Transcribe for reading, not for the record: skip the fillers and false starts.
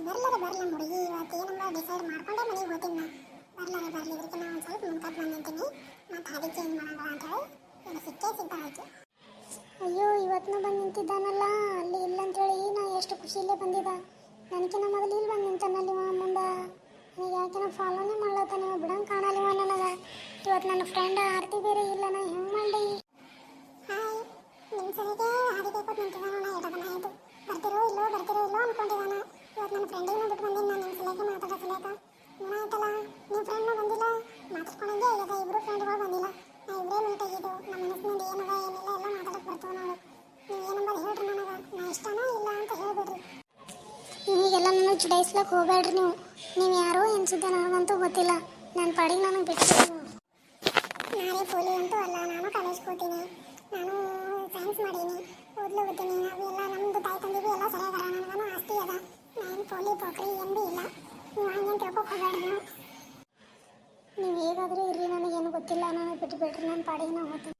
ಬರ್ಲ ಹುಡುಗಿ ಇವತ್ತು ಏನಂಬ ಡಿಸೈಡ್ ಮಾಡ್ಕೊಂಡೆ ಮನೆಗೆ ಹೋಗ್ತೀನಿ ಬರ್ಲಿ ಇದಕ್ಕೆ ನಾನು ಒಂದು ಸ್ವಲ್ಪ ಮುಂಕತ್ ಬಂದಿರ್ತೀನಿ ಮತ್ತು ಹಾಗೆ ಚೇಂಜ್ ಮಾಡೋಣ ಅಂತ ಹೇಳಿ ಈಗ ಸಿಗ್ತಾಯಿತ್ತು. ಅಯ್ಯೋ ಇವತ್ತು ಬಂದು ನಿಂತಿದ್ದಾನಲ್ಲ ಅಲ್ಲಿ ಇಲ್ಲ ಅಂತೇಳಿ ನಾ ಎಷ್ಟು ಖುಷಿಯಲ್ಲೇ ಬಂದಿದ್ದ. ನನಗಿನ್ನ ಮೊದಲು ಇಲ್ಲಿ ಬಂದು ನಿಂತಾನಲ್ಲಿ ಮುಂದೆ ನನಗೆ ಯಾಕೆ ಫಾಲೋನೇ ಮಾಡ್ಲತ್ತಾನೆ ಬಿಡಂಗೆ ಕಾಣಲಿವ ನನಗೆ. ಇವತ್ತು ನನ್ನ ಫ್ರೆಂಡ್ ಆರತಿ ಬೇರೆ ಇಲ್ಲ, ನಾ ಹೆಂಗೆ ಮಾಡಿ? ಹಾಯ್, ನಿಮ್ಮ ಸರಿಗೆ ಹಾದಿಗೆ ಕೊಟ್ಟು ನಿಂತಿದ್ದಾನ. ಎಡಬನ ಆಯಿತು ಬರ್ತಿರೋ ಇಲ್ಲೋ ಅನ್ಕೊಂಡಿದ್ದಾನ. ಇವತ್ತು ನನ್ನ ಫ್ರೆಂಡಿಗೆ ಬಿಟ್ಟು ಬಂದಿನಿ ನಾನು ನಿಮ್ಮ ಸಲಕ್ಕೆ ಮಾತಾಡೋ ಸಲಕ್ಕೆ. ಏನಾಯ್ತಲ್ಲ ನಿಮ್ಮ ಫ್ರೆಂಡ್ನ ಬಂದಿಲ್ಲ, ಮಾತಾಡ್ಕೊಂಡಂಗೆ ಈಗ ಇಬ್ಬರು ಫ್ರೆಂಡ್ಗಳು ಬಂದಿಲ್ಲ. ನಾ ಇಬ್ಬರೇ ಮೀಟ್ ಆಗಿದ್ದು. ನಮ್ಮ ಮನಸ್ಸಿನಿಂದ ಏನದ ಏನಿಲ್ಲ ಎಲ್ಲ ಮಾತಾಡಕ್ಕೆ ಬರ್ತಾವೆ ನಾವು. ನೀವು ಏನಂಬದು ಹೇಳ್ರಿ ನನಗೆ, ನಾ ಇಷ್ಟನಾ ಇಲ್ಲ ಅಂತ ಹೇಳಿಬಿಡ್ರಿ. ನೀವೆಲ್ಲ ನನಗೆ ಚುಡಾಯಿಸ್ಲಕ್ಕೆ ಹೋಗ್ಬೇಡ್ರಿ. ನೀವು ಯಾರೋ ಎನ್ಸಿದ್ದೆ ನನಗಂತೂ ಗೊತ್ತಿಲ್ಲ. ನನ್ನ ಪಾಡಿಗೆ ನನಗೆ ಬಿಟ್ಟು ನಾನೇ ಪೋಲಿ ಅಂತೂ ಅಲ್ಲ, ನಾನು ಕಾಲೇಜ್ ಹೋಗ್ತೀನಿ, ನಾನು ಸೈನ್ಸ್ ಮಾಡೀನಿ, ಓದ್ಲೋಗ್ತೀನಿ. ನಾವೆಲ್ಲ ನಮ್ಮದು ತಾಯಿ ತಂದಿಗೂ ಎಲ್ಲ ಸರಿಯಾಗರ, ನನಗೂ ಆಸ್ತಿ ಅದ. ನಾನು ಪೋಲಿ ಪೋಖ್ರಿ ಏನು ಭೀ ಇಲ್ಲ. ನೀವು ಹಂಗೇನು ತಿಳ್ಕೊಕ್ ಹೋಗ್ಬೇಡ್ರಿ. ನೀವು ಹೇಗಾದರೂ ಇರಲಿ, ನನಗೇನು ಗೊತ್ತಿಲ್ಲ, ನನಗೆ ಬಿಟ್ಟು ಬಿಡ್ರಿ. ನನ್ನ ಪಾಡಿಗೆ ನಾವು ಹೋಗ್ತೀನಿ.